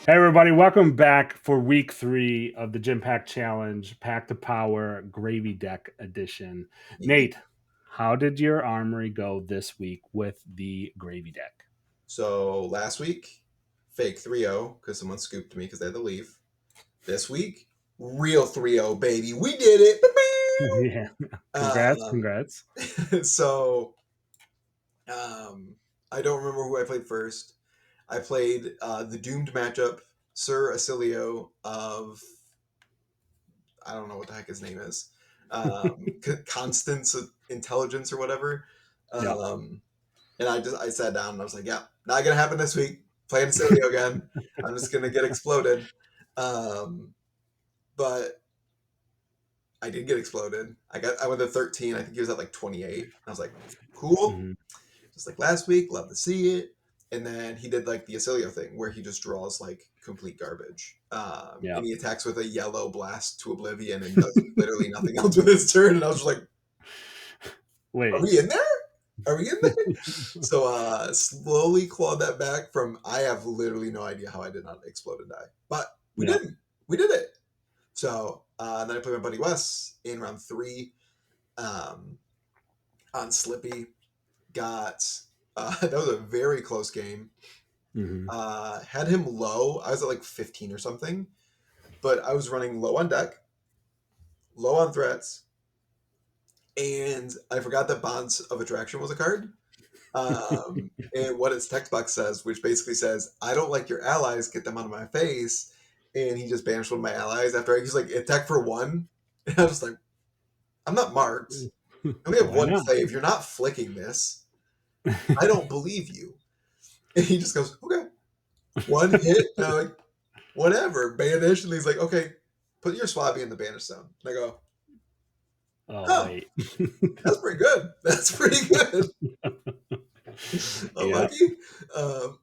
Hey everybody, welcome back for week 3 of the Gym Pack Challenge, Pack to Power Gravy Deck Edition. Yeah. Nate, how did your armory go this week with the Gravy Deck? So last week, fake 3-0 because someone scooped me because they had to leave. This week, real 3-0, baby. We did it. Yeah, congrats, Um, congrats. so um, I don't remember who I played first. I played the doomed matchup, Sir Acilio of, I don't know what the heck his name is, Constance Intelligence or whatever. Yep. Um, And I sat down and I was like, yeah, not gonna happen this week. Playing Cilio again. I'm just gonna get exploded. Um, but I did get exploded. I went to 13. I think he was at like 28. I was like, cool. Mhm. Just like last week, love to see it. And then he did like the Acilio thing where he just draws like complete garbage. And Yep. he attacks with a yellow blast to oblivion and does literally nothing else with his turn. And I was just like, are Wait. we in there? Are we in there? So slowly clawed that back from I have literally no idea how I did not explode and die. But we Yep. didn't. We did it. So then I played my buddy Wes in round 3 um, on Slippy. Got that was a very close game. Hmm. Had him low. I was at like 15 or something, but I was running low on deck, low on threats, and I forgot that Bonds of Attraction was a card. And what its text box says, which basically says, "I don't like your allies. Get them out of my face." And he just banished one of my allies after he's like attack for one. And I was like, "I'm not marked. I only have Why one not? save. You're not flicking this. I don't believe you." And he just goes, "Okay, one hit." And I'm like, "Whatever, banish." And he's like, "Okay, put your swabby in the banish zone." And I go, Oh, "Oh, wait. that's pretty good. That's pretty good." Yeah. Unlucky. Um,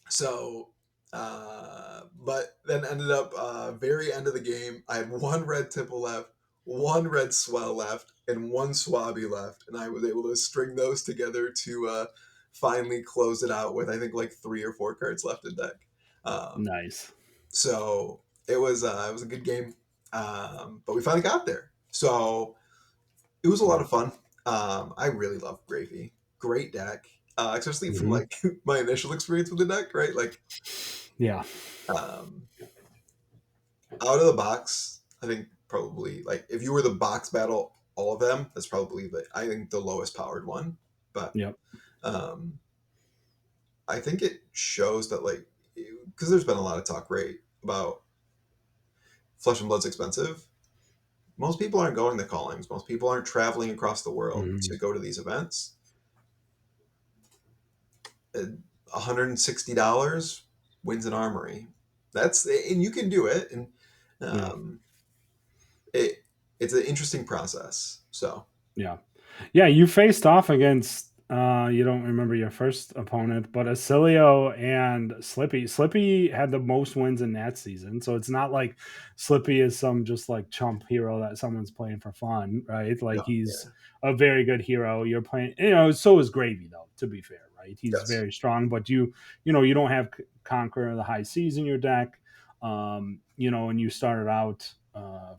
So, but then ended up very end of the game. I had one red tipple left, one red swell left, and one swabby left, and I was able to string those together to finally close it out with I think like 3 or 4 cards left in deck. Um, Nice. so it was a good game, but we finally got there. So it was a lot Yeah. of fun. I really love Gravy. Great deck, especially from Hmm. like my initial experience with the deck. Right, like Yeah. um, out of the box, I think probably like if you were the box battle all of them, that's probably I think the lowest powered one. But Yep. um, I think it shows that like because there's been a lot of talk right about Flesh and Blood's expensive. Most people aren't going to callings. Most people aren't traveling across the world to Hmm. go to these events. $160 wins an armory. That's and you can do it, and Yeah. um, it it's an interesting process. So Yeah. Yeah, you faced off against you don't remember your first opponent, but Acilio and Slippy. Slippy had the most wins in that season. So it's not like Slippy is some just like chump hero that someone's playing for fun, right? Like no, he's yeah, a very good hero. You're playing, so is Gravy though, to be fair, right? He's yes. very strong, but you don't have Conqueror of the High Seas in your deck. And you started out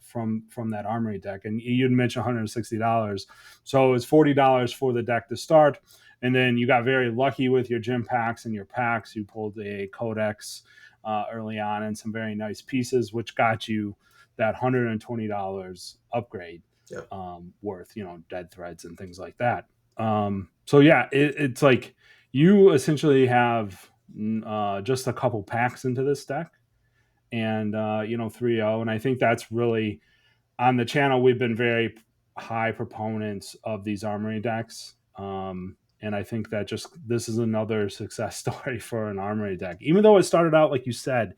from that armory deck, and you'd mentioned $160. So it's $40 for the deck to start. And then you got very lucky with your gym packs and your packs. You pulled a codex early on and some very nice pieces, which got you that $120 upgrade Yep. worth, dead threads and things like that. So yeah, it's like you essentially have just a couple packs into this deck and 3-0. And I think that's really on the channel, we've been very high proponents of these armory decks. And I think that just this is another success story for an armory deck, even though it started out, like you said,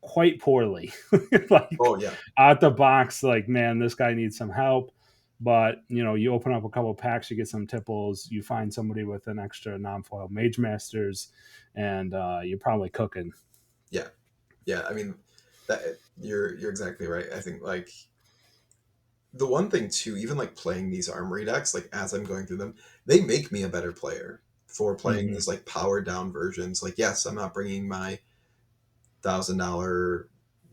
quite poorly. Oh Like yeah. out the box, like, man, this guy needs some help. But you open up a couple packs, you get some tipples, you find somebody with an extra non-foil mage masters, and you're probably cooking. Yeah. Yeah. I mean, that you're exactly right. I think like the one thing too, even like playing these armory decks, like as I'm going through them, they make me a better player for playing Hmm. these like powered down versions. Like, yes, I'm not bringing my $1,000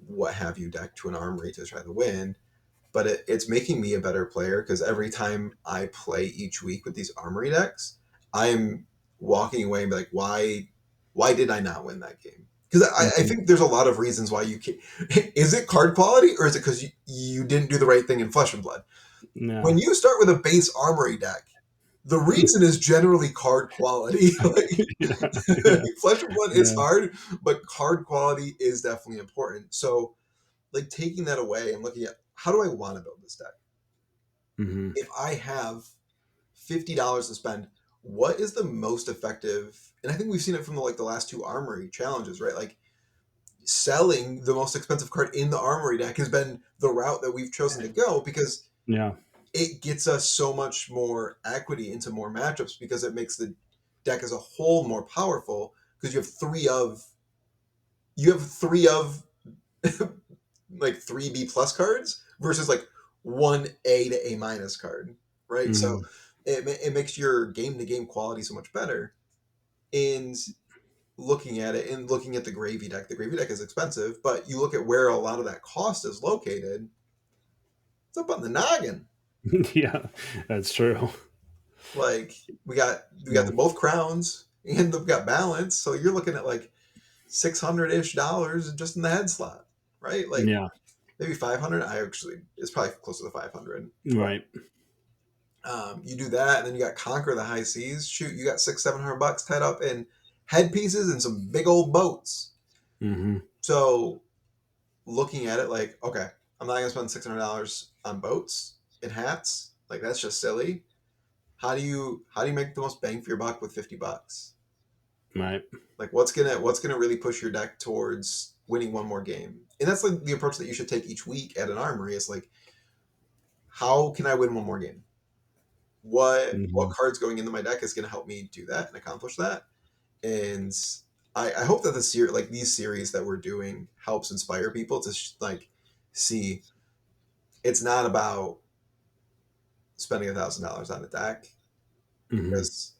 what have you deck to an armory to try to win. But it's making me a better player because every time I play each week with these armory decks, I'm walking away and be like, why did I not win that game? Because I Mhm. think there's a lot of reasons why you can. Is it card quality or is it because you didn't do the right thing in Flesh and Blood? Yeah. When you start with a base armory deck, the reason is generally card quality. Like Yeah. Yeah. Flesh and Blood is Yeah. hard, but card quality is definitely important. So, like taking that away and looking at how do I want to build this deck? Mhm. If I have $50 to spend, what is the most effective? And I think we've seen it from the last two armory challenges, right? Like selling the most expensive card in the armory deck has been the route that we've chosen to go because Yeah. it gets us so much more equity into more matchups because it makes the deck as a whole more powerful because you have three of like three B plus cards versus like one A to A minus card, right? So Mhm. it makes your game to game quality so much better. And looking at it and looking at the gravy deck is expensive, but you look at where a lot of that cost is located, it's up on the noggin. Yeah. That's true. Like we got Yeah. the both crowns and we've got balance, so you're looking at like $600-ish just in the head slot, right? Like Yeah. maybe 500. I actually it's probably closer to 500. Right. You do that, and then you got Conquer the High Seas. Shoot, you got $600-700 tied up in headpieces and some big old boats. Mhm. So looking at it, like, okay, I'm not gonna spend $600 on boats and hats. Like that's just silly. How do you make the most bang for your buck with $50? Right. Like what's gonna really push your deck towards winning one more game? And that's like the approach that you should take each week at an armory. Is like, how can I win one more game? What Mhm. cards going into my deck is going to help me do that and accomplish that? And I hope that like these series that we're doing helps inspire people to like see it's not about spending $1,000 on a deck Mhm. because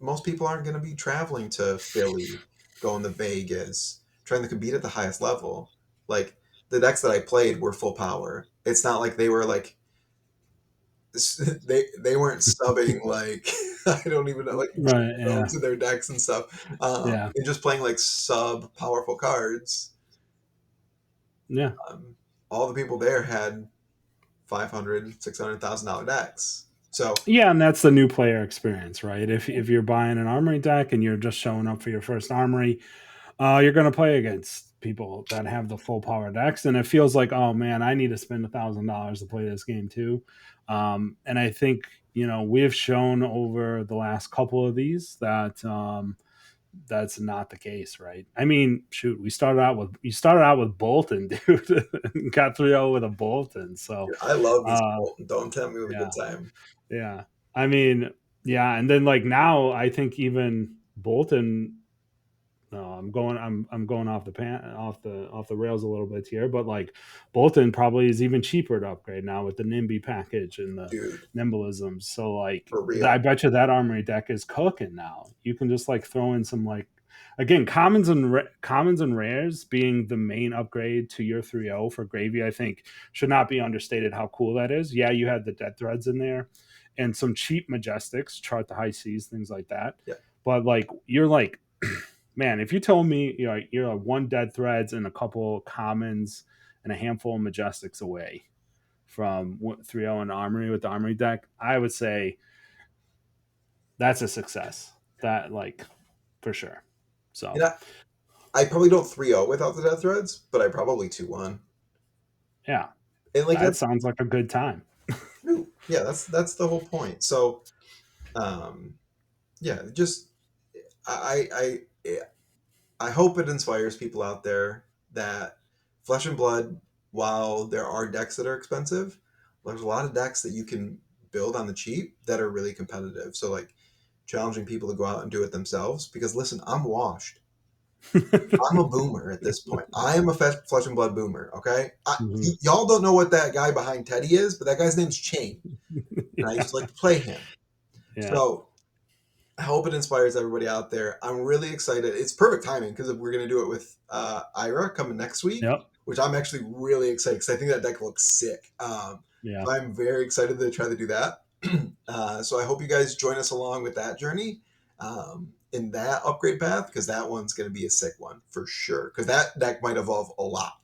most people aren't going to be traveling to Philly, going to Vegas, trying to compete at the highest level. Like the decks that I played were full power. It's not like they were like they weren't subbing like I don't even know like Right. Yeah. to their decks and stuff, Yeah. and just playing like sub powerful cards. Yeah. Um, all the people there had 500 $600,000 decks. So Yeah, and that's the new player experience, right? If you're buying an armory deck and you're just showing up for your first armory, you're going to play against people that have the full power decks, and it feels like, oh man, I need to spend $1,000 to play this game too. And I think we've shown over the last couple of these that that's not the case, right? I mean, shoot, we started out with Bolton, dude, got 3-0 with a Bolton, so I love me some uh, Bolton. Don't tempt me with a yeah, good time, yeah. I mean, yeah, and then like now, I think even Bolton. No, I'm going off the rails a little bit here, but like Bolton probably is even cheaper to upgrade now with the NIMBY package and the dude. Nimblisms. So like For I real, bet you that armory deck is cooking now. You can just like throw in some like again commons and rares being the main upgrade to your 3-0 for Gravy. I think should not be understated how cool that is. Yeah, you had the dead threads in there and some cheap majestics, chart the high seas, things like that. yeah. But like you're like man, if you told me you're one dead threads and a couple commons and a handful of majestics away from 3-0 and armory with the armory deck, I would say that's a success. That like for sure. And So I probably don't 3-0 without the death threads, but I probably 2-1. yeah, And like that that's sounds like a good time. yeah, that's the whole point. So um, yeah, just I I hope it inspires people out there that Flesh and Blood, while there are decks that are expensive, there's a lot of decks that you can build on the cheap that are really competitive. So like challenging people to go out and do it themselves. Because listen, I'm washed. I'm a boomer at this point. I am a Flesh and Blood boomer. Okay, Mhm. y'all don't know what that guy behind Teddy is, but that guy's name's Chain, and I used Yeah, to like to play him. yeah, So I hope it inspires everybody out there. I'm really excited. It's perfect timing because we're going to do it with Ira coming next week, Yep. which I'm actually really excited because I think that deck looks sick. Yeah. So I'm very excited to try to do that. So I hope you guys join us along with that journey in that upgrade path because that one's going to be a sick one for sure. Because that deck might evolve a lot.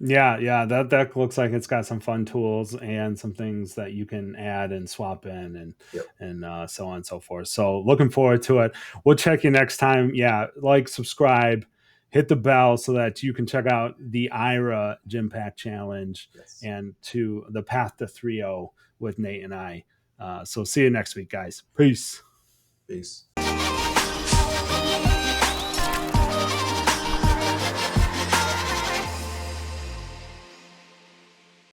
Yeah, yeah, that deck looks like it's got some fun tools and some things that you can add and swap in Yep. and so on and so forth. So looking forward to it. We'll check you next time. Yeah, like, subscribe, hit the bell so that you can check out the IRA Gym Pack Challenge Yes. and to the Path to 3.0 with Nate and I. So see you next week, guys. Peace. Peace.